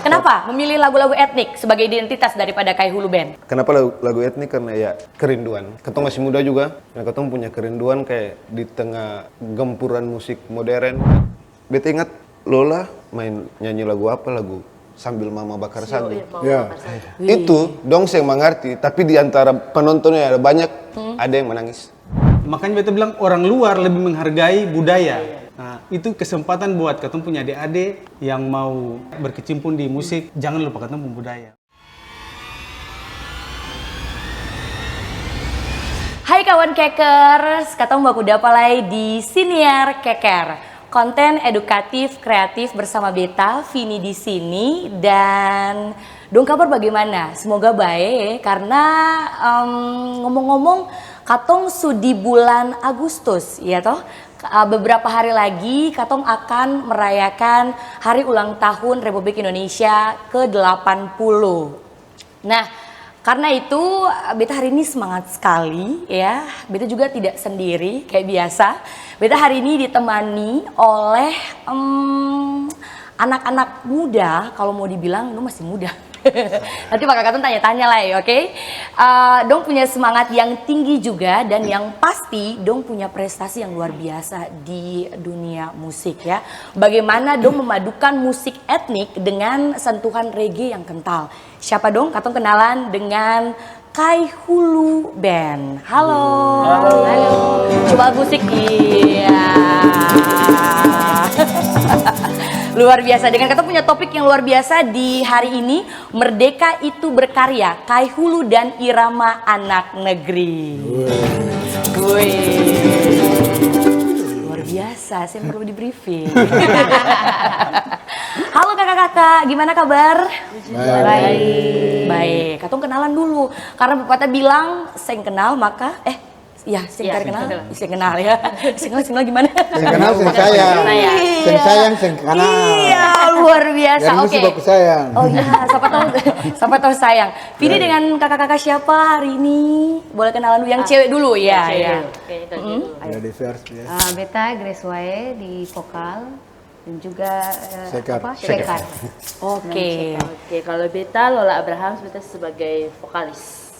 Kenapa memilih lagu-lagu etnik sebagai identitas daripada Kai Hulu Band? Kenapa lagu etnik? Karena ya kerinduan. Ketong masih muda juga, dan ketong punya kerinduan kayak di tengah gempuran musik modern. Beta ingat Lola main nyanyi lagu apa, lagu Sambil Mama Bakar Sagu. Ya. Itu dong saya mengerti, tapi di antara penontonnya ada banyak, ada yang menangis. Makanya beta bilang orang luar lebih menghargai budaya. Nah, itu kesempatan buat ketemu punya adik-adik yang mau berkecimpung di musik, jangan lupa ketemu budaya. Hai kawan Kekers, ketemu baku dapalai di Siniar Keker. Konten edukatif kreatif bersama beta Vini di sini, dan dong kabar bagaimana? Semoga baik karena ngomong-ngomong katong sudi bulan Agustus ya toh. Beberapa hari lagi Katong akan merayakan hari ulang tahun Republik Indonesia ke-80. Nah, karena itu beta hari ini semangat sekali ya. Beta juga tidak sendiri kayak biasa. Beta hari ini ditemani oleh anak-anak muda, kalau mau dibilang lu masih muda. Nanti Pak Kakak tanya-tanya lah ya, oke? Dong punya semangat yang tinggi juga, dan yang pasti Dong punya prestasi yang luar biasa di dunia musik ya. Bagaimana Dong memadukan musik etnik dengan sentuhan reggae yang kental. Siapa Dong? Katong kenalan dengan Kai Hulu Band. Halo. Halo. Halo. Coba musik. Iya. Luar biasa, dengan kita punya topik yang luar biasa di hari ini, Merdeka Itu Berkarya, Kai Hulu dan Irama Anak Negeri. Luar biasa, saya perlu di briefing. Halo kakak-kakak, gimana kabar? Baik. Baik, katong kenalan dulu, karena pepatah bilang, seng kenal maka, ya, sing kenal, sing kenal ya. Sing kenal gimana? Sing kenal, sing sayang. Sing sayang, sing kenal. Iya, luar biasa. Yang Oke. baku sayang. Oh iya, siapa tahu sayang. Vini dengan kakak-kakak siapa hari ini? Boleh kenalan dulu yang cewek dulu ya. Ya. Ya di first ya. Beta Grace Wae di vokal dan juga Sekar. Sekar. Oke. Oke, kalau beta Lola Abraham beta sebagai vokalis.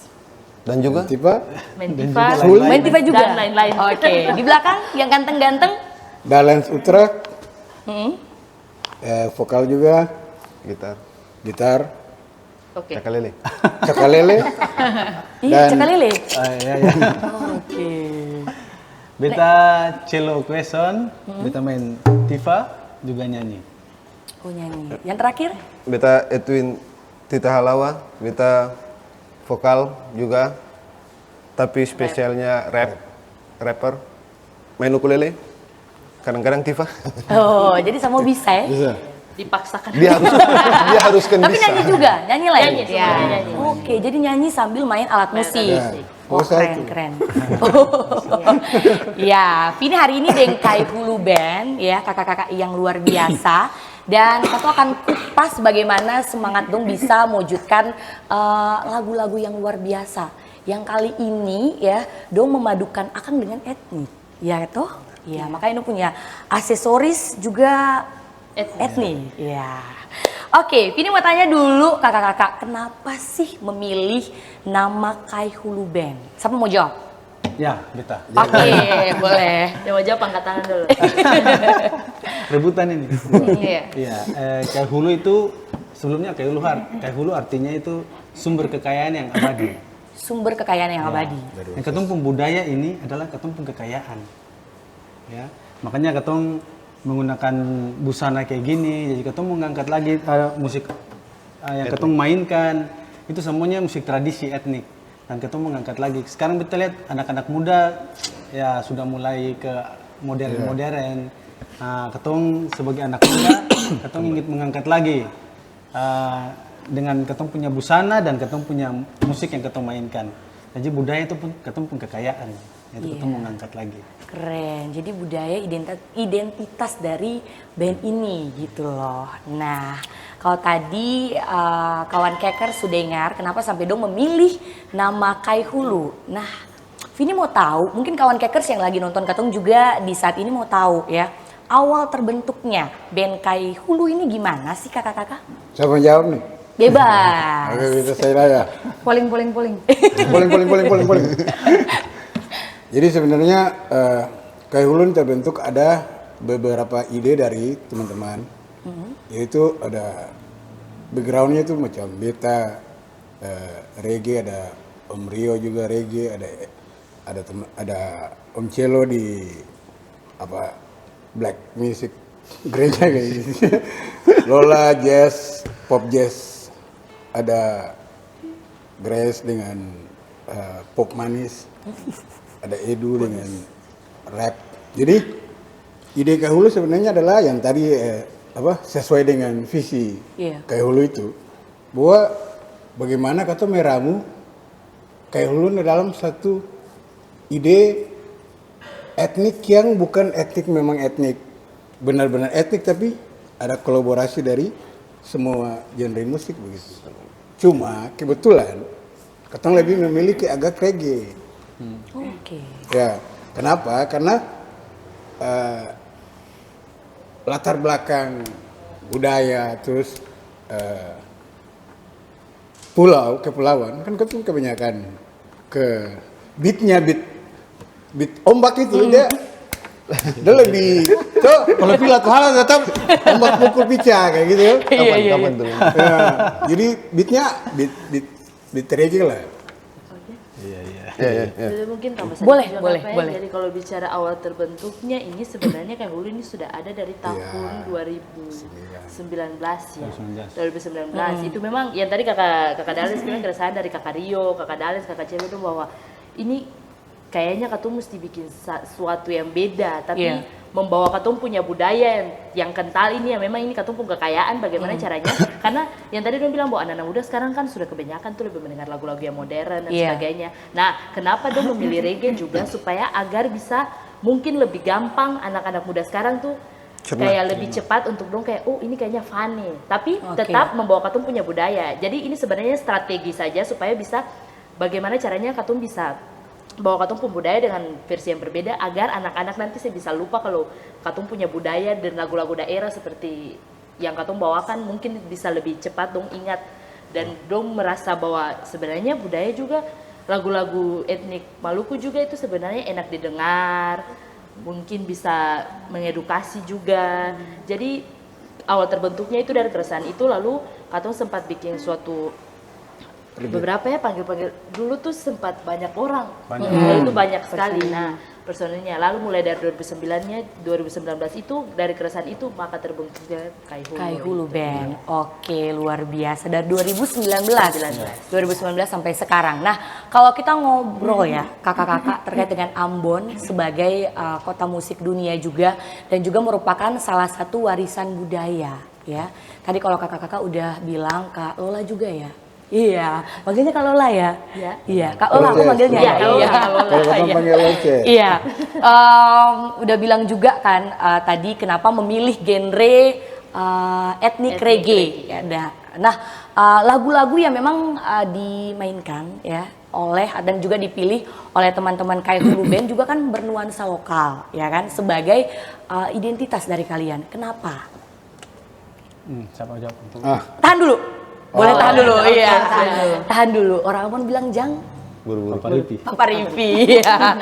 Dan juga Tiba Mentifa, Main tiba juga. dan lain-lain. Oke. Di belakang yang ganteng-ganteng. Dalens Utrecht, Hmm. vokal juga, gitar, Oke. Cakalele. cakalele, Ih, Dan- Cakalele. Ya. Oke. Beta cello question, beta main tifa, juga nyanyi. Oh nyanyi. Yang terakhir? Beta Edwin Tita Halawa, beta vokal juga, tapi spesialnya rapper, main ukulele, kadang-kadang tifa. Oh, jadi sama bisa ya? bisa. Dipaksakan. Dia haruskan Tapi bisa. nyanyi juga, nyanyi lah ya? Nyanyi, semuanya nyanyi. Oke, jadi nyanyi sambil main alat musik. Ya. Oh, Oh, saya keren, tuh. keren. Ya, Vini hari ini dengan Kai Hulu Band, ya kakak-kakak yang luar biasa. Dan kita akan kupas bagaimana semangat Dong bisa mewujudkan lagu-lagu yang luar biasa. Yang kali ini ya, Dong memadukan akang dengan etnik. Ya toh? Ya, makanya Dong punya aksesoris juga etnik. Ya. Oke, Vini mau tanya dulu kakak-kakak, kenapa sih memilih nama Kai Hulu Band? Siapa mau jawab? Ya, beta. Oke, boleh. Yang wajah angkat tangan dulu. Rebutan ini. Iya. Iya, Kai Hulu itu sebelumnya Kai Hulu artinya itu sumber kekayaan yang abadi. Sumber kekayaan yang abadi. Yang ketemu budaya ini adalah ketemu kekayaan. Ya, makanya ketemu menggunakan busana kayak gini, jadi ketemu mengangkat lagi musik yang ketemu mainkan itu semuanya musik tradisi etnik, dan ketemu mengangkat lagi. Sekarang kita lihat anak-anak muda ya sudah mulai ke modern. Nah, ketemu sebagai anak muda, ketemu ingin mengangkat lagi dengan ketemu punya busana dan ketemu punya musik yang ketemu mainkan. Jadi budaya itu pun ketemu pun kekayaan, itu ketemu mengangkat lagi. Keren, jadi budaya identitas dari band ini gitu loh. Nah, kalau tadi kawan Keker sudah dengar kenapa sampai Dong memilih nama Kai Hulu. Nah, Vini mau tahu, mungkin kawan Kekers yang lagi nonton Katong juga di saat ini mau tahu ya, awal terbentuknya band Kai Hulu ini gimana sih kakak-kakak? Siapa yang jawab nih? Bebas. Oke, bisa saya tanya. Poling. Poling. Jadi sebenarnya Kai Hulu terbentuk ada beberapa ide dari teman-teman. Yaitu ada backgroundnya itu macam beta, reggae, ada Om Rio juga reggae, ada Om Celo di black music gereja kayak gitu. Lola jazz, pop jazz, ada Grace dengan pop manis, ada Edu dengan rap. Jadi ide Kai Hulu sebenarnya adalah yang tadi sesuai dengan visi Kai Hulu itu, bahwa bagaimana kata meramu Kai Hulu dalam satu ide etnik yang bukan etnik memang etnik benar-benar etnik, tapi ada kolaborasi dari semua genre musik begitu. Cuma kebetulan Katong lebih memiliki agak reggae. Oke. Ya, kenapa? Karena latar belakang budaya terus kepulauan kan Katong kebanyakan ke beat ombak itu dia lebih kalau pilat hal tetap ombak pukul pica kayak gitu. Kapan tuh? Ya, jadi beatnya beat reggae lah. Iya. Jadi mungkin tambah Boleh, sedikit juga, boleh, Kak, ya. boleh. Jadi kalau bicara awal terbentuknya ini sebenarnya Kai Hulu ini sudah ada dari tahun 2019 ya. 2019 itu memang yang tadi kakak Dalis bilang keresahan dari kakak Rio, kakak Dalis, kakak Cewek itu bahwa ini kayaknya Katong mesti bikin sesuatu yang beda, tapi membawa Katong punya budaya yang kental ini ya, memang ini Katong punya kekayaan bagaimana caranya, karena yang tadi dong bilang bahwa anak-anak muda sekarang kan sudah kebanyakan tuh lebih mendengar lagu-lagu yang modern dan sebagainya. Nah, kenapa dong memilih reggae juga supaya agar bisa mungkin lebih gampang anak-anak muda sekarang tuh kayak lebih cepat untuk dong kayak ini kayaknya funny, tapi tetap membawa Katong punya budaya. Jadi ini sebenarnya strategi saja supaya bisa bagaimana caranya Katong bisa bawa Katong pun budaya dengan versi yang berbeda agar anak-anak nanti saya bisa lupa kalau Katong punya budaya dan lagu-lagu daerah seperti yang Katong bawakan mungkin bisa lebih cepat dong ingat dan dong merasa bahwa sebenarnya budaya juga lagu-lagu etnik Maluku juga itu sebenarnya enak didengar, mungkin bisa mengedukasi juga. Jadi awal terbentuknya itu dari keresahan itu, lalu Katong sempat bikin suatu beberapa ya panggil dulu tuh sempat banyak orang, itu banyak sekali. Nah personilnya lalu mulai dari 2019 itu dari keresahan itu maka terbentuknya Kai Hulu Band. Oke, luar biasa dari 2019 sampai sekarang. Nah kalau kita ngobrol ya kakak-kakak terkait dengan Ambon sebagai kota musik dunia juga dan juga merupakan salah satu warisan budaya ya. Tadi kalau kakak-kakak udah bilang Kak Lola juga ya. Iya, panggilnya Kak Lola ya? Iya, Kak Lola aku panggilnya. Iya, Kalau Katong panggil Loce. Iya, udah bilang juga kan tadi kenapa memilih genre etnik reggae. Ya, nah, lagu-lagu yang memang dimainkan ya oleh dan juga dipilih oleh teman-teman Kai Hulu Band juga kan bernuansa lokal, ya kan? Sebagai identitas dari kalian. Kenapa? Siapa jawab? Tahan dulu. Boleh tahan dulu, iya. Tahan dulu. Orang Ambon bilang Jang. Papa Ripi. Ya.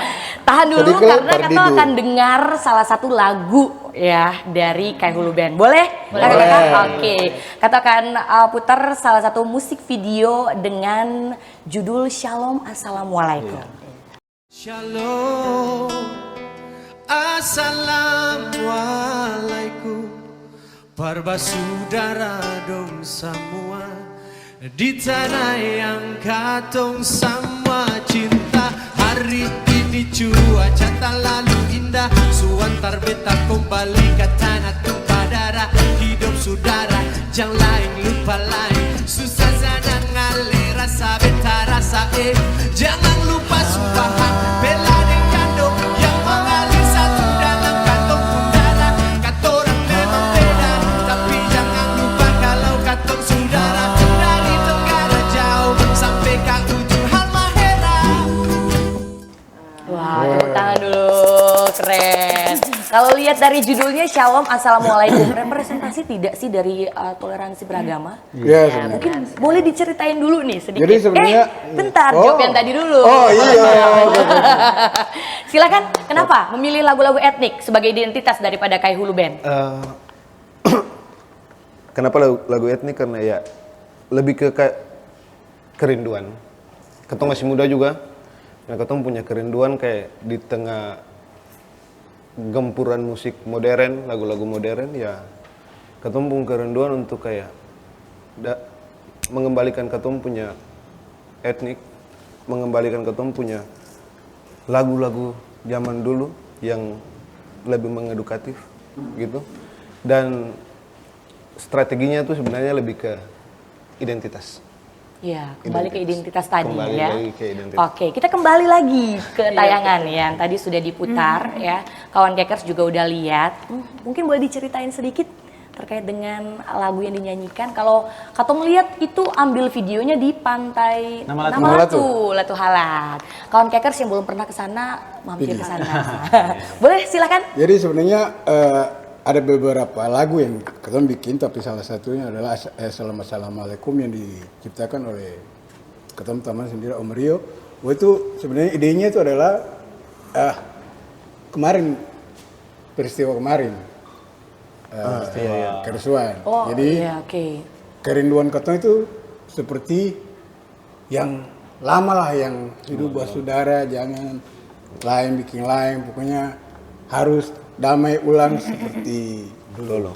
Tahan dulu karena kita akan dengar salah satu lagu ya dari Kai Hulu Band. Boleh? Oke. Kita akan putar salah satu musik video dengan judul Shalom Assalamualaikum. Shalom Assalamualaikum para saudara dong semua di tanah yang katong sama cinta. Hari ini cuaca tak lalu indah, suantar beta kembali ke tanah tumpah darah. Hidup saudara jangan lain lupa lain, susah sana ngalir rasa beta rasa jangan lupa sumpahan bela dan kandung yang mengalir satu dalam kantong pundara. Katorang memang beda, tapi jangan lupa kalau katong saudara. Dari Tenggara jauh sampai ke ujung Halmahera. Wah, tepuk tangan dulu, keren. Kalau lihat lihat dari judulnya Shalom Assalamualaikum, representasi tidak sih dari toleransi beragama? Ya, sebenarnya. Mungkin boleh diceritain dulu nih sedikit. Jadi sebenarnya bentar, Oh. jawab yang tadi dulu. Oh iya. Silakan, kenapa memilih lagu-lagu etnik sebagai identitas daripada Kai Hulu Band? Kenapa lagu etnik? Karena ya lebih ke kayak kerinduan. Ketong masih muda juga, nah ketong punya kerinduan kayak di tengah gempuran musik modern, lagu-lagu modern ya. Ketong punya kerinduan untuk kayak mengembalikan ketong punya etnik, mengembalikan ketong punya lagu-lagu zaman dulu yang lebih mengedukatif gitu. Dan strateginya tuh sebenarnya lebih ke identitas. Ya, kembali ke identitas tadi Kembali ya. lagi ke identitas. Oke, kita kembali lagi ke tayangan yang tadi sudah diputar ya. Kawan Kekers juga udah lihat. Mungkin boleh diceritain sedikit terkait dengan lagu yang dinyanyikan. Kalau Katong lihat itu ambil videonya di pantai Nama Latu Halat. Kawan Kekers yang belum pernah ke sana mampir ke sana. Boleh silakan. Jadi sebenarnya ada beberapa lagu yang kita bikin, tapi salah satunya adalah Assalamualaikum yang diciptakan oleh ketum teman sendiri Om Rio. Wah, itu sebenarnya idenya itu adalah kemarin peristiwa kemarin kerusuhan. Oh, Jadi iya, oke. kerinduan ketum itu seperti yang lama lah, yang hidup bersaudara, jangan lain bikin lain, pokoknya harus damai ulang seperti dulu.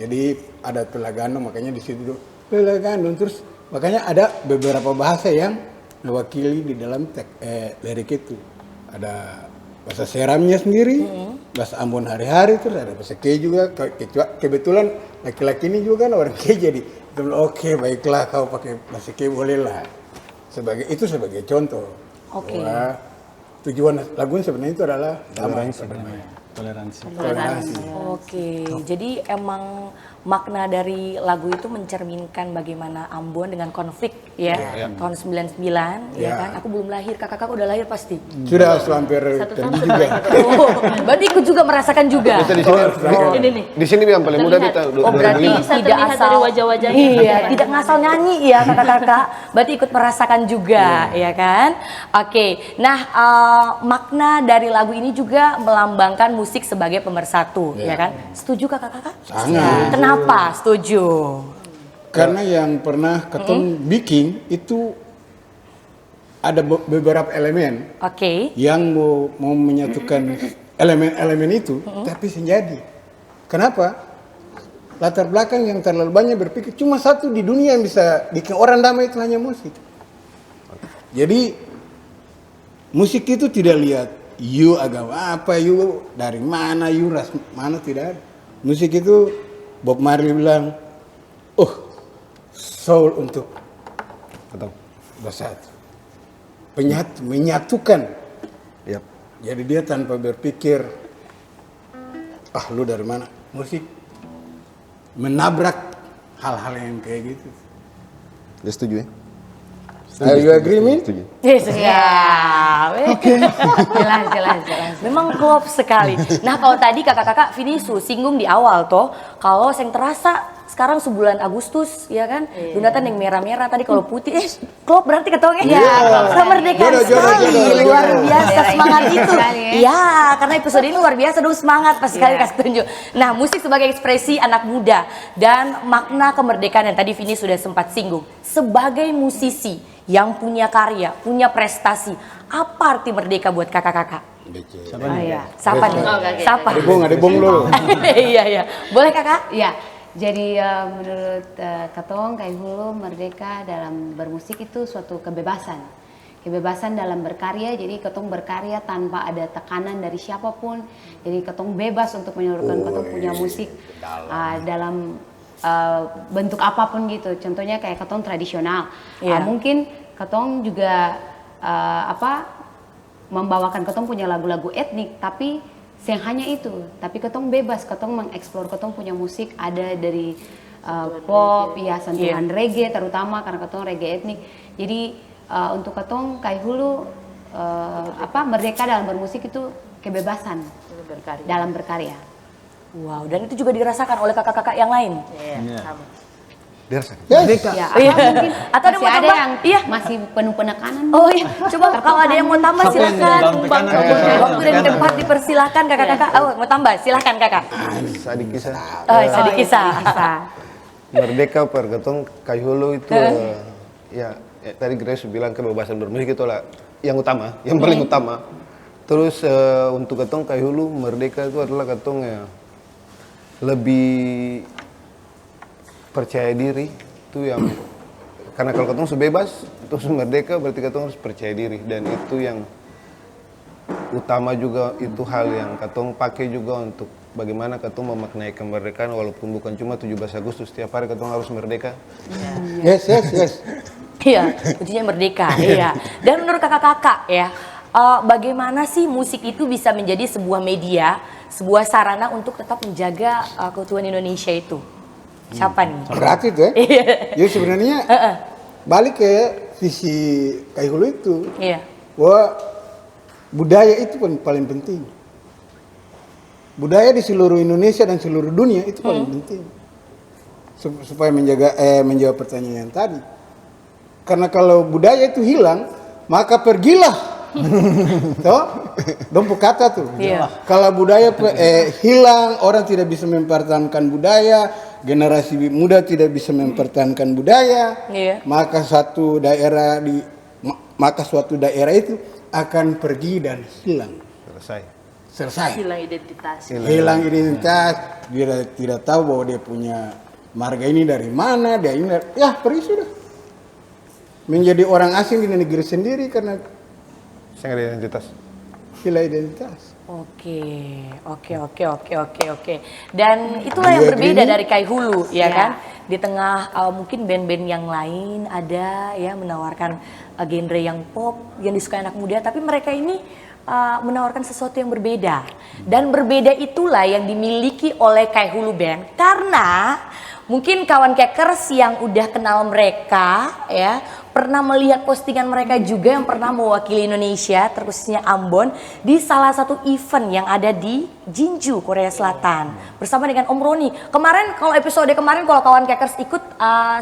Jadi ada Pelagandung, makanya di situ Pelagandung, terus makanya ada beberapa bahasa yang mewakili di dalam lirik itu. Ada bahasa Seramnya sendiri, bahasa Ambon hari-hari, terus ada bahasa Ke juga. Kebetulan laki-laki ini juga kan orang Ke, jadi oke, baiklah kau pakai bahasa Ke boleh lah. Sebagai contoh. Oke. Bahwa tujuan lagu sebenarnya itu adalah damai. Toleransi. Oke, jadi emang makna dari lagu itu mencerminkan bagaimana Ambon dengan konflik ya, tahun 99 ya kan. Aku belum lahir, kakak udah lahir pasti. Sudah hampir terjadi juga. Oh, berarti ikut juga merasakan juga. Kita di sini, Ini nih. di sini yang paling muda kita. Oh, berarti Bisa tidak terlihat asal dari wajah-wajahnya. Iya, tidak ngasal nyanyi ya kakak-kakak. Berarti ikut merasakan juga ya kan. Oke, nah makna dari lagu ini juga melambangkan musik sebagai pemersatu ya kan. Setuju kakak-kakak? Sangat. Kenapa setuju? Karena yang pernah ketum bikin itu ada beberapa elemen Oke. yang mau menyatukan elemen-elemen itu, tapi senjadi. Kenapa? Latar belakang yang terlalu banyak berpikir cuma satu di dunia yang bisa bikin orang damai, itu hanya musik. Jadi musik itu tidak lihat you agama apa, you dari mana, you ras mana, tidak ada. Musik itu Bob Marley bilang, soul untuk bersatu, menyatukan. Yap. Jadi dia tanpa berpikir, lu dari mana? Musik menabrak hal-hal yang kayak gitu. Dia setuju ya? Are you agree, Min? Setuju. Ya, jelas. Memang klop sekali. Nah, kalau tadi kakak-kakak Vinisu singgung di awal toh, kalau yang terasa sekarang sebulan Agustus ya kan, Dunatan yang merah-merah tadi, kalau putih klop berarti ketongnya ya kemerdekaan sekali, luar biasa semangat itu ya, karena episode ini luar biasa dong, semangat pas sekali kasih tunjuk. Nah, musik sebagai ekspresi anak muda dan makna kemerdekaan yang tadi Vini sudah sempat singgung. Sebagai musisi yang punya karya, punya prestasi, apa arti merdeka buat kakak-kakak? Siapa nih? Siapa? Ada bong lo. Iya, boleh kakak? Ya, jadi menurut Katong Kai Hulu, merdeka dalam bermusik itu suatu kebebasan. Kebebasan dalam berkarya, jadi Katong berkarya tanpa ada tekanan dari siapapun. Jadi Katong bebas untuk menyalurkan Katong punya musik dalam bentuk apapun gitu. Contohnya kayak Katong tradisional. Mungkin Katong juga membawakan Katong punya lagu-lagu etnik, tapi yang hanya itu, tapi Katong bebas, Katong mengeksplor, Katong punya musik ada dari pop, ya sentuhan reggae terutama karena Katong reggae etnik. Jadi untuk Katong Kai Hulu merdeka dalam bermusik itu kebebasan dalam berkarya. Wow, dan itu juga dirasakan oleh kakak-kakak yang lain. Iya, sama. Dirasakan. Yes. Ya, Iya. mungkin Atau ada masih mau ada tambah? yang Iya. masih penuh penekanan. Oh iya, coba kalau ada yang mau tambah Siapa yang silakan. dalam tekanan? Waktu dan tempat dipersilahkan kakak-kakak. Oh, mau tambah, silahkan kakak. Sadik kisah. Oh, sedikit kisah. Merdeka per ketong Kaihulu itu ya tadi Grace bilang kebebasan bermusik itu lah yang utama, yang paling utama. Terus untuk ketong Kaihulu merdeka itu adalah ketong ya lebih percaya diri itu yang karena kalau ketong sudah bebas terus merdeka berarti ketong harus percaya diri dan itu yang utama juga itu hal yang ketong pakai juga untuk bagaimana ketong memaknai kemerdekaan walaupun bukan cuma 17 Agustus setiap hari ketong harus merdeka. Yes. Iya, kuncinya merdeka. Iya. Dan menurut kakak-kakak ya, bagaimana sih musik itu bisa menjadi sebuah media, sebuah sarana untuk tetap menjaga keutuhan Indonesia itu? Siapa nih? Berat itu ya. Jadi sebenarnya balik ke visi Kaihulu itu. Iya. Bahwa budaya itu paling penting. Budaya di seluruh Indonesia dan seluruh dunia itu paling penting. Supaya menjawab pertanyaan yang tadi. Karena kalau budaya itu hilang, maka pergilah. Toh? Dompu kata tuh. Iya. Kalau budaya hilang, orang tidak bisa mempertahankan budaya, generasi muda tidak bisa mempertahankan budaya, Iya. maka suatu daerah itu akan pergi dan hilang. Selesai. Hilang identitas. Hilang identitas, dia tidak tahu bahwa dia punya marga ini dari mana, dia ini ya pergi sudah. Menjadi orang asing di negeri sendiri karena Saya ada identitas. hilang identitas. Oke. Dan itulah yang berbeda dari Kaihulu, ya kan? Di tengah mungkin band-band yang lain ada ya menawarkan genre yang pop, yang disukai anak muda, tapi mereka ini menawarkan sesuatu yang berbeda. Dan berbeda itulah yang dimiliki oleh Kaihulu Band karena mungkin kawan Kekers yang udah kenal mereka ya pernah melihat postingan mereka juga yang pernah mewakili Indonesia terkhususnya Ambon di salah satu event yang ada di Jeonju, Korea Selatan bersama dengan Om Roni. Kemarin kalau episode kemarin kalau kawan Kekers ikut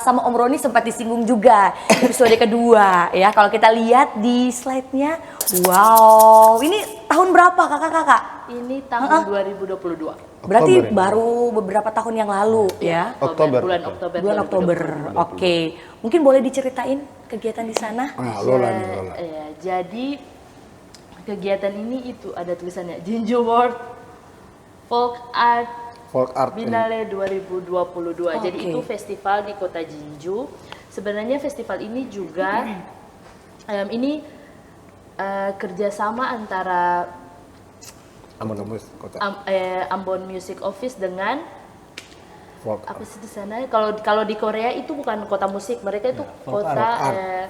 sama Om Roni sempat disinggung juga episode kedua ya. Kalau kita lihat di slide-nya, wow, ini tahun berapa kakak-kakak? Ini tahun 2022. Berarti Oktober ya? baru beberapa tahun yang lalu ya. Oktober. Bulan Oktober. Bulan Oktober. Oke. Mungkin boleh diceritain kegiatan di sana? Nah, Lola. Ya, jadi kegiatan ini itu ada tulisannya Jeonju World Folk Art Biennale 2022. Jadi Oke. itu festival di kota Jeonju. Sebenarnya festival ini juga ini kerjasama antara Ambon Music Office dengan apa sih di sana? Kalau di Korea itu bukan kota musik, mereka itu kota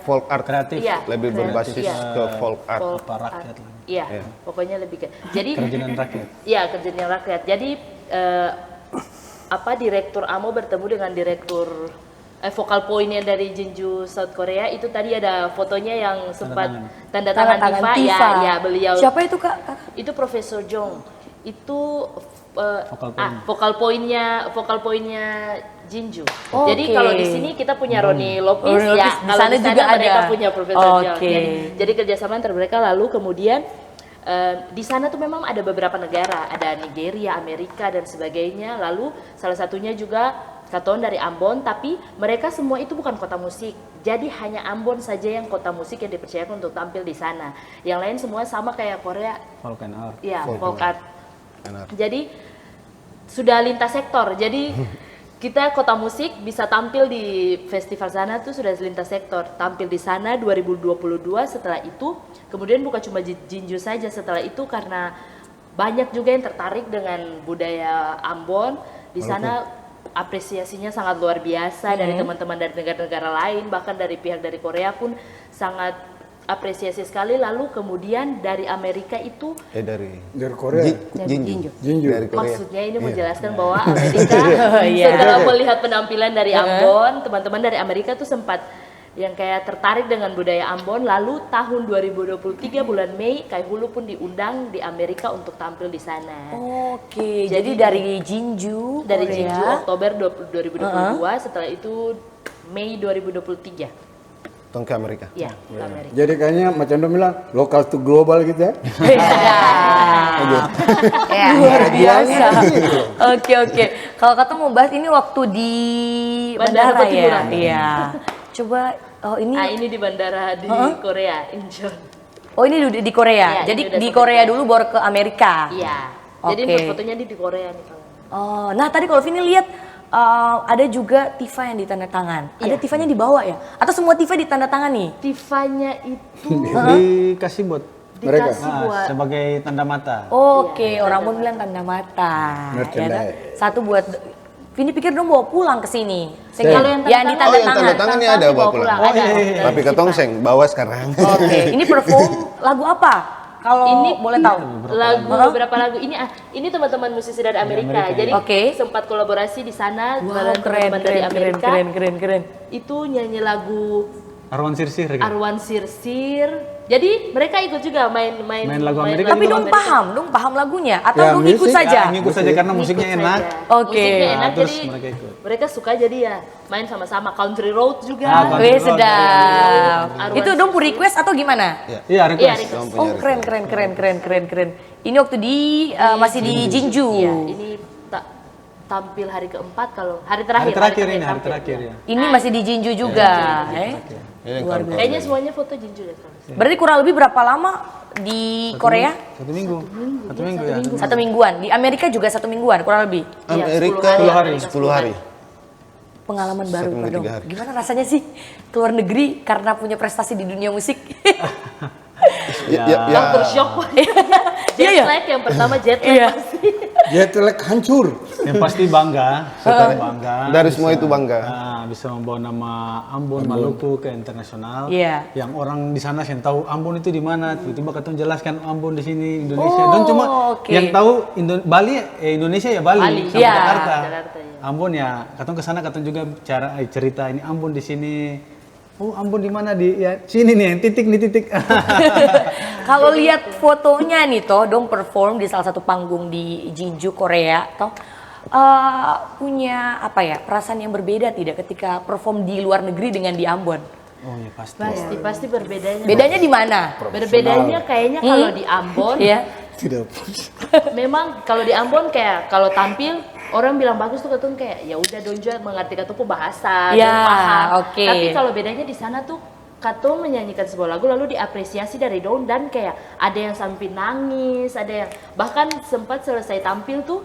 Folk art Kreatif. Iya, lebih berbasis ke folk art. Apa rakyat lah. Iya, pokoknya lebih ke. Jadi Kerajinan rakyat. Iya, kerjaan rakyat. Jadi direktur AMO bertemu dengan direktur vokal pointnya dari Jeonju South Korea itu tadi ada fotonya yang sempat tanda tangan Tifa. Ya, beliau. Siapa itu kak? Itu Profesor Jong. Itu vokal pointnya Jeonju. Jadi kalau di sini kita punya Roni Lopez, Roni ya Lopez. Di kalau sana di sana juga mereka ada. punya Profesor Jong. Oke. Jadi kerjasama antar mereka. Lalu kemudian di sana tuh memang ada beberapa negara, ada Nigeria, Amerika dan sebagainya. Lalu salah satunya juga Katon dari Ambon, tapi mereka semua itu bukan kota musik. Jadi hanya Ambon saja yang kota musik yang dipercayakan untuk tampil di sana. Yang lain semua sama kayak Korea. Folk and art. Iya, folk art. Jadi sudah lintas sektor. Jadi kita kota musik bisa tampil di festival sana tuh sudah lintas sektor. Tampil di sana 2022. Setelah itu kemudian bukan cuma Jeonju saja. Setelah itu karena banyak juga yang tertarik dengan budaya Ambon di sana. Apresiasinya sangat luar biasa dari teman-teman dari negara-negara lain, bahkan dari pihak dari Korea pun sangat apresiasi sekali. Lalu kemudian dari Amerika itu dari Korea. Jeonju. Dari Korea. maksudnya ini menjelaskan bahwa Amerika setelah melihat penampilan dari Ambon, teman-teman dari Amerika tuh sempat yang kayak tertarik dengan budaya Ambon. Lalu tahun 2023 bulan Mei Kai Hulu pun diundang di Amerika untuk tampil di sana. Oke, jadi dari Jinju, Dari Korea. Jeju Oktober 2022, setelah itu Mei 2023. Tong ke Amerika. Ya, ke Amerika. Jadi kayaknya macam Dom bilang lokal to global gitu ya. Ya, luar biasa. Oke. Kalau kata mau bahas ini waktu di Bandara bandara ya. Petimburan. Iya. Coba ini Ini di bandara di Korea, Incheon. oh ini di Korea. Iya, Jadi ini udah di sampai Korea Korea. dulu baru ke Amerika. Iya. Oke. Jadi fotonya di Korea nih kalau. Oh, nah tadi kalau Vini lihat ada juga Tifa yang ditanda tangan. Ada Iya. Tifanya dibawa ya? Atau semua Tifa ditanda tangan nih? Tifanya itu Dikasih buat Mereka? dikasih buat sebagai tanda mata. Oke, orang pun bilang tanda mata. Ya kan? Merchandise. Satu buat Vini pikir dong bawa pulang ke sini. Seng. kalau Yang yang ditanda yang tanda tangan. tangan ini ada bawa pulang. Ada. Tapi ketong seng bawa sekarang. Oke, ini perform lagu apa? Kalau Ini boleh tahu. beberapa lagu ini teman-teman musisi dari Amerika. Jadi Oke. sempat kolaborasi di sana Wow, dengan keren, teman-teman dari Amerika. keren. Itu nyanyi lagu Arwan Sirsir gitu. Arwan Sirsir. Jadi mereka ikut juga main lagu Amerika Tapi juga dong paham lagunya atau Ya, dong ikut musik, saja? Ngikut saja karena musiknya Ikut enak. saja. Oke. Musiknya enak Nah, terus jadi mereka ikut. mereka suka jadi ya main sama-sama country road juga. Country Wih Road. sedap. Arwan Itu dong request atau gimana? Iya, Iya, request. request. Oh keren. Ini waktu di masih di Jinju. Iya, ini tampil hari keempat kalau hari terakhir. Hari terakhir tampil. ya. Ini masih di Jinju juga. Ini Luar kampung. Kayaknya semuanya foto Jinju deh. Berarti kurang lebih berapa lama di Korea? 1 minggu. 1 minggu ya. 1 mingguan. Di Amerika juga 1 mingguan kurang lebih. Iya, Amerika 10 hari. 10 hari. Pengalaman baru Satu Pak minggu Dong. 3 hari. Gimana rasanya sih keluar negeri karena punya prestasi di dunia musik? Ya, Culture shock. Iya, Jet iya. lag yang pertama jet lag Iya. pasti. Jet lag hancur. Yang pasti bangga, bangga. Dari semua itu bangga. Bisa membawa nama Ambon, Maluku ke internasional. Iya. Yang orang di sana yang tahu Ambon itu di mana, tiba-tiba katong jelaskan Ambon di sini Indonesia. Oh, Dan cuma oke. yang tahu Bali, Indonesia ya Bali, Bali. sama Iya. Jakarta. Jakarta, iya. Ambon ya, katong ke sana katong juga cerita ini Ambon di sini. Oh Ambon di mana di ya sini nih, titik nih titik. Kalau lihat fotonya nih toh, dong perform di salah satu panggung di Jeju Korea toh punya apa ya perasaan yang berbeda tidak ketika perform di luar negeri dengan di Ambon? Oh ya pasti. Pasti berbedanya. Bedanya di mana? Berbedanya kayaknya kalau di Ambon Iya. Tidak. memang kalau di Ambon kayak kalau tampil orang bilang bagus tuh katun kayak ya udah donjo mengerti katun bahasa Ya, dong paham. oke. Tapi kalau bedanya di sana tuh katun menyanyikan sebuah lagu lalu diapresiasi dari dong dan kayak ada yang sampai nangis, ada yang bahkan sempat selesai tampil tuh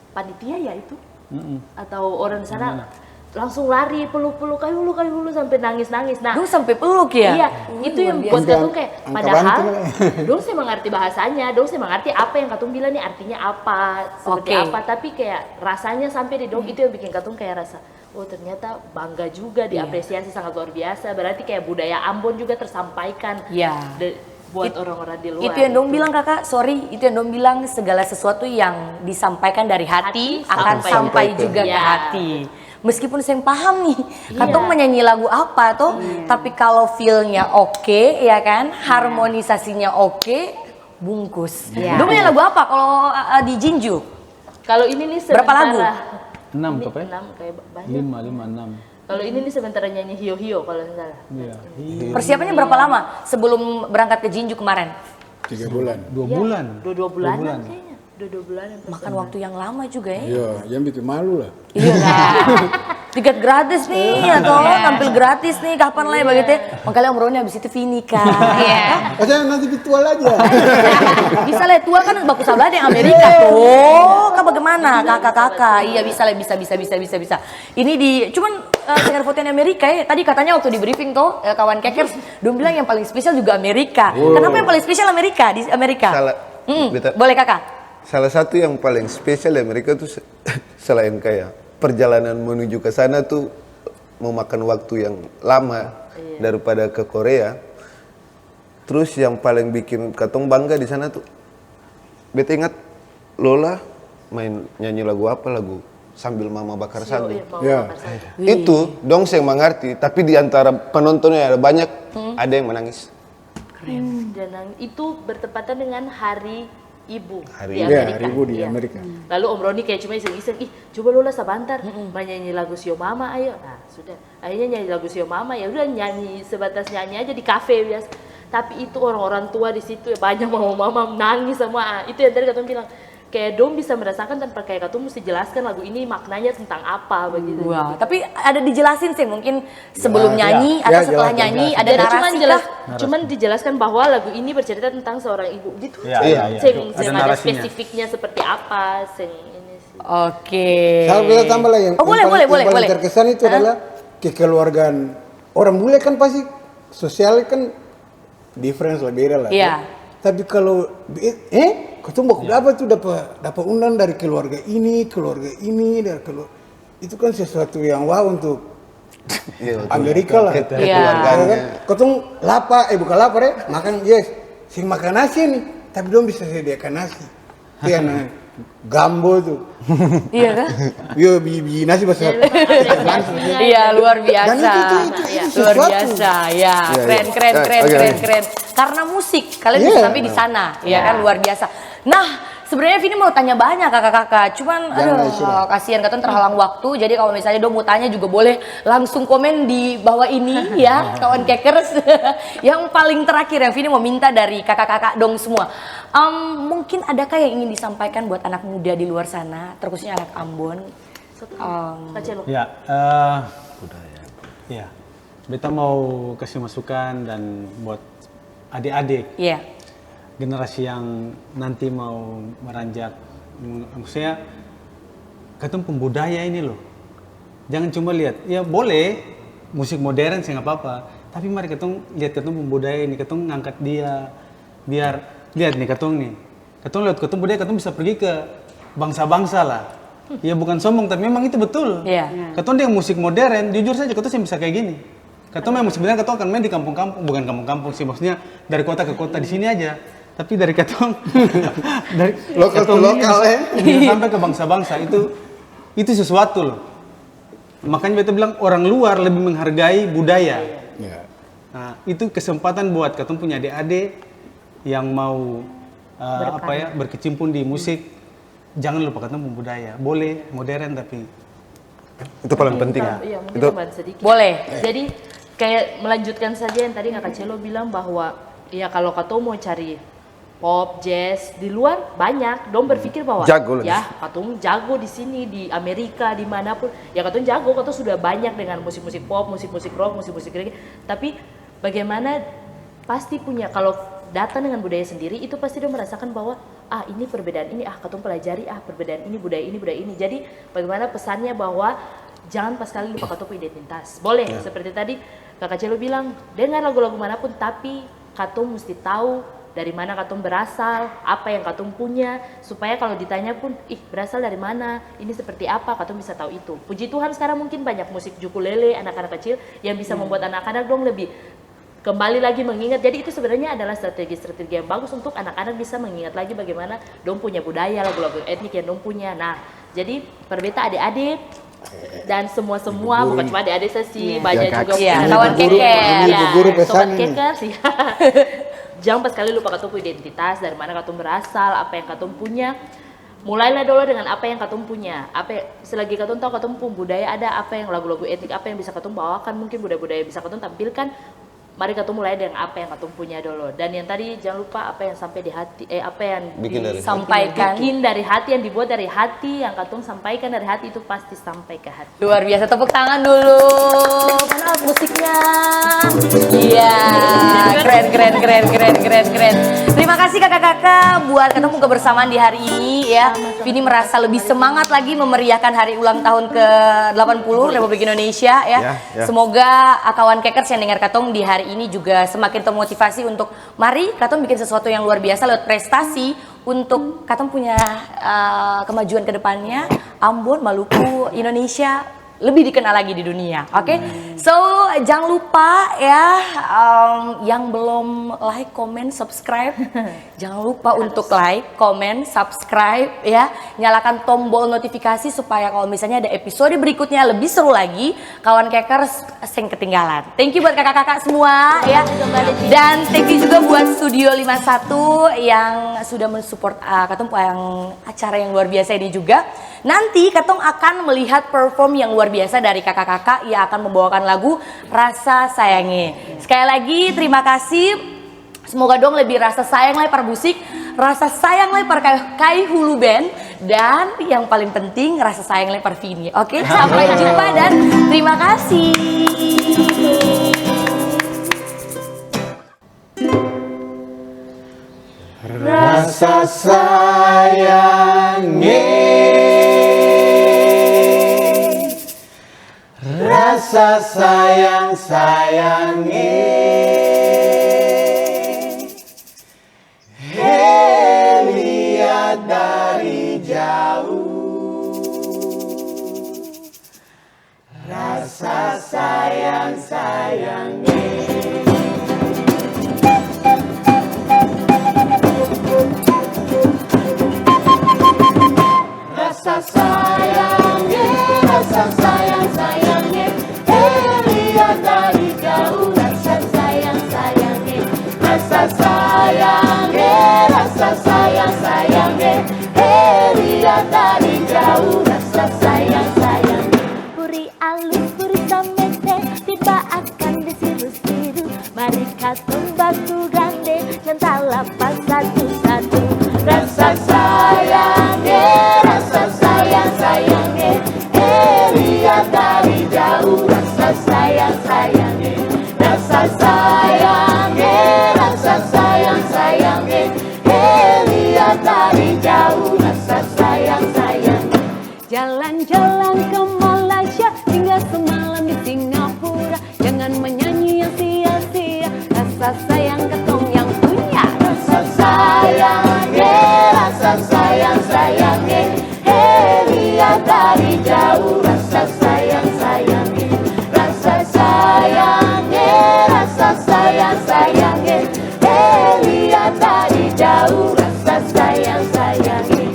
panitia ya itu atau orang di sana langsung lari peluk-peluk kayu hulu sampai nangis-nangis. Nah, Dong sampai peluk ya? iya, itu yang buat biasa. Katung kayak Angka padahal banting lah. dong saya mengerti bahasanya, dong saya mengerti apa yang Katung bilang nih artinya apa, seperti Oke. apa, tapi kayak rasanya sampai di dong itu yang bikin Katung kayak rasa oh ternyata bangga juga diapresiasi sangat luar biasa. Berarti kayak budaya Ambon juga tersampaikan Iya. buat orang-orang di luar. Itu yang dong bilang kakak, sorry, itu yang dong bilang segala sesuatu yang disampaikan dari hati, Hati akan sampai sampai ke- juga ke Iya. hati. Meskipun saya paham nih, Iya. katong menyanyi lagu apa toh, tapi kalau feel-nya oke, ya kan, harmonisasinya oke, bungkus. Iya. Dong menyanyi lagu apa kalau di Jinju? Kalau ini nih Berapa sementara lagu? 6 ini apa ya? 6 kayak banyak. 5, 6. Kalau ini nih sementara nyanyi hio-hio kalau nggak salah. Iya. Persiapannya berapa lama sebelum berangkat ke Jinju kemarin? 3 bulan. 2 bulan. Dua bulanan bulan. kayaknya. Dua bulanan. Makan waktu yang lama juga ya? Iya, yang bikin malu lah. Iya kan? Tiket gratis nih atau tampil gratis nih kapan lah ya begitu ya. Makanya Om Roni habis itu Vini kan. Iya. Saya nanti virtual aja. Bisa lah tua kan baku salah yang Amerika tuh. Kak bagaimana kakak-kakak? Iya bisa lah bisa. Ini di cuman dengan foto yang Amerika ya. Tadi katanya waktu di briefing tuh kawan Kekers dong bilang yang paling spesial juga Amerika. Kenapa yang paling spesial Amerika di Amerika? Salah. Beta- Boleh kakak? Salah satu yang paling spesial di Amerika tuh selain kayak perjalanan menuju ke sana tuh memakan waktu yang lama daripada ke Korea. Terus yang paling bikin katong bangga di sana tuh, beta ingat Lola main nyanyi lagu apa lagu sambil mama bakar Sio, sagu. iya, mau Ya. bakar sagu. Itu dong saya mengerti, tapi di antara penontonnya ada banyak ada yang menangis. Dan itu bertepatan dengan Hari Ibu Hari di Ibu. Ya, Amerika. ribu di Iya. Amerika. Lalu Om Roni kayak cuma iseng-iseng, ih coba Lola sebentar nyanyi lagu Sio Mama ayo. Nah sudah, akhirnya nyanyi lagu Sio Mama, ya udah nyanyi sebatas nyanyi aja di kafe biasa. Tapi itu orang-orang tua di situ ya banyak mama-mama nangis semua. Ah, itu yang tadi katanya bilang, kayak dong bisa merasakan tanpa kayak katanya mesti jelaskan lagu ini maknanya tentang apa begitu. Wah, tapi ada dijelasin sih mungkin sebelum Ya, nyanyi ya. atau Ya, setelah jelas, nyanyi jelas. ada Jadi narasi kah? cuman dijelaskan bahwa lagu ini bercerita tentang seorang ibu gitu. Iya, iya, iya. Sing Ada ada narasinya. spesifiknya seperti apa, sing ini sih. Oke. Saya bisa tambah lagi yang, Oh, boleh, yang boleh, paling, yang boleh. paling terkesan itu adalah kekeluargaan orang bule kan pasti sosial kan difference lah, beda lah. Iya. Tapi kalau ketemu dapat tuh dapat undang dari keluarga ini dari keluarga itu kan sesuatu yang wow untuk Iya, betul. Amerika lah. Iya. Ya kan? Ketemu bukan lapar ya, makan yes, sing makan nasi nih, tapi dong bisa sediakan nasi. Itu yang namanya gambo tuh. Iya kan? Yo biji nasi bahasa. Iya, luar biasa. Dan itu Luar sesuatu. biasa. Ya, keren, iya. keren, keren, Oke, keren, oke. keren. Karena musik, kalian Iya. bisa sampai di sana, ya kan luar biasa. Nah, sebenarnya Vini mau tanya banyak kakak-kakak, cuman Jangan, aduh sudah. kasihan kan terhalang waktu. Jadi kalau misalnya dong mau tanya juga boleh langsung komen di bawah ini ya, kawan kekers. Yang paling terakhir yang Vini mau minta dari kakak-kakak dong semua. Mungkin adakah yang ingin disampaikan buat anak muda di luar sana, terkhususnya anak Ambon? Kak Celo. Ya, ya. Beta mau kasih masukan dan buat adik-adik Iya. generasi yang nanti mau meranjak, maksudnya ketemu pembudaya ini loh. Jangan cuma lihat, ya boleh musik modern sih nggak apa-apa, tapi mari ketemu lihat ketemu pembudaya ini, ketemu ngangkat dia, biar lihat nih ketemu lihat ketemu budaya, ketemu bisa pergi ke bangsa-bangsa lah. Ya bukan sombong, tapi memang itu betul. Iya. Ketemu dia musik modern, jujur saja ketemu yang bisa kayak gini. Ketemu yang sebenarnya ketemu akan main di kampung-kampung, bukan kampung-kampung sih, maksudnya dari kota ke kota di sini aja. Tapi dari ketong dari Lokal ketong to ini lokal, bisa sampai ke bangsa-bangsa itu sesuatu loh. Makanya beta bilang orang luar lebih menghargai budaya. Ya. Nah, itu kesempatan buat ketong punya adik-adik yang mau berkecimpung di musik. Jangan lupa ketemu budaya. Boleh modern tapi Itu paling penting. Iya, mungkin Itu tambahan sedikit. Boleh. Jadi kayak melanjutkan saja yang tadi Kakak Celo bilang bahwa ya kalau Kato mau cari pop, jazz di luar banyak, dong berpikir bahwa Jago lagi. ya Katong jago di sini di Amerika dimanapun ya Katong jago, Katong sudah banyak dengan musik-musik pop, musik-musik rock, musik-musik reggae. Tapi bagaimana pasti punya kalau datang dengan budaya sendiri itu pasti dong merasakan bahwa ini perbedaan ini Katong pelajari perbedaan ini budaya ini. Jadi bagaimana pesannya bahwa jangan pas kali lupa Katong punya identitas. Boleh seperti tadi Kakak Celo bilang dengar lagu-lagu manapun tapi Katong mesti tahu dari mana Katong berasal, apa yang Katong punya, supaya kalau ditanya pun, berasal dari mana, ini seperti apa, Katong bisa tahu itu. Puji Tuhan sekarang mungkin banyak musik ukulele, anak-anak kecil yang bisa membuat anak-anak dong lebih kembali lagi mengingat. Jadi itu sebenarnya adalah strategi-strategi yang bagus untuk anak-anak bisa mengingat lagi bagaimana dong punya budaya, lagu-lagu etnik yang dong punya. Nah, jadi perbeta adik-adik dan semua bukan cuma adik-adik saya sih, banyak juga Iya, punya kawan guru, keker. ya, Ibu guru pesan sobat ini. keker sih. Jangan pas kali lupa Katong punya identitas, dari mana Katong berasal, apa yang Katong punya. Mulailah dulu dengan apa yang Katong punya. Selagi Katong tahu Katong punya budaya ada, apa yang lagu-lagu etnik, apa yang bisa Katong bawakan, mungkin budaya-budaya bisa Katong tampilkan. Mari Katong mulai dengan apa yang Katong punya dulu. Dan yang tadi jangan lupa apa yang sampai di hati, apa yang Bikin dari hati. Sampaikan. bikin dari hati, yang dibuat dari hati, yang Katong sampaikan dari hati itu pasti sampai ke hati. Luar biasa, tepuk tangan dulu. Mana alat musiknya? Iya, keren. Terima kasih kakak-kakak buat ketemu kebersamaan di hari ini ya. Vini merasa lebih semangat lagi memeriahkan hari ulang tahun ke-80 Republik Indonesia ya. Ya. Semoga kawan kekers yang dengar Katong di hari ini juga semakin termotivasi untuk mari Katong bikin sesuatu yang luar biasa lewat prestasi untuk Katong punya kemajuan ke depannya. Ambon, Maluku, Indonesia lebih dikenal lagi di dunia. Oke, so jangan lupa ya yang belum like, comment, subscribe, jangan lupa untuk like, comment, subscribe ya, nyalakan tombol notifikasi supaya kalau misalnya ada episode berikutnya lebih seru lagi, kawan Kekers sing ketinggalan. Thank you buat kakak-kakak semua ya, dan thank you juga buat Studio 51 yang sudah mensupport Katong yang acara yang luar biasa ini juga. Nanti Katong akan melihat perform yang luar biasa dari kakak-kakak yang akan membawakan lagu Rasa Sayange. Sekali lagi terima kasih. Semoga dong lebih rasa sayang lagi per musik, rasa sayang lagi per Kai Hulu Band, dan yang paling penting rasa sayang lagi per Vini. Oke, sampai jumpa dan terima kasih. Rasa sayange, rasa sayang sayange, lihat dari jauh, rasa sayang sayange. Rasa sayangnya, rasa sayang sayangnya, lihat dari jauh. Rasa sayang sayangnya, rasa sayangnya, rasa sayang sayangnya, lihat dari jauh. Rasa sayang sayangnya. Puri alus, puri samete, tiba akan disiru-siru. Mari katong baku gande, nyanta lapas satu-satu. Rasa sayangnya, rasa sayang sayangnya, lihat dari jauh. Rasa sayang sayangnya, rasa sayangnya, rasa sayang sayangnya, lihat dari jauh. Rasa sayang sayangnya. Jalan-jalan ke Malaysia, tinggal semalam di Singapura. Jangan menyanyi yang sia-sia, rasa sayang ketong yang punya. Rasa sayangnya, rasa sayang sayangnya, lihat dari jauh. Rasa sayang sayangnya, rasa sayangnya, rasa sayang sayangnya, lihat dari jauh. Rasa sayang sayangnya.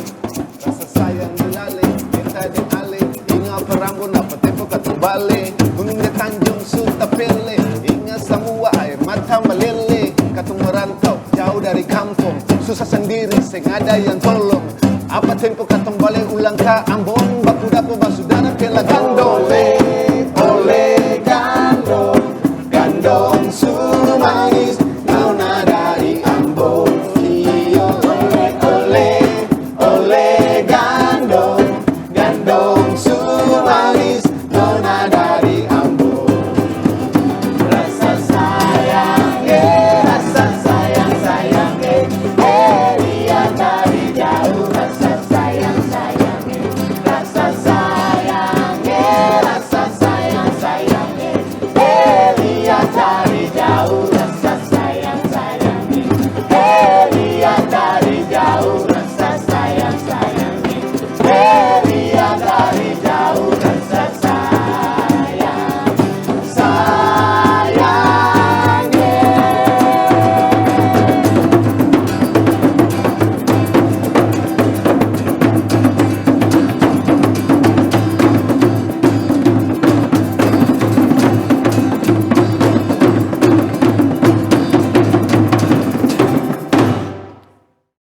Rasa sayang dilale, kita di ale, ingat perambun dapat tempo katong bale, gunung di Tanjung Sutapele, ingat semua air mata meleleh, katong merantau jauh dari kampung, susah sendiri, seng ada yang tolong, apa tempo katong bale ulang ke Ambon.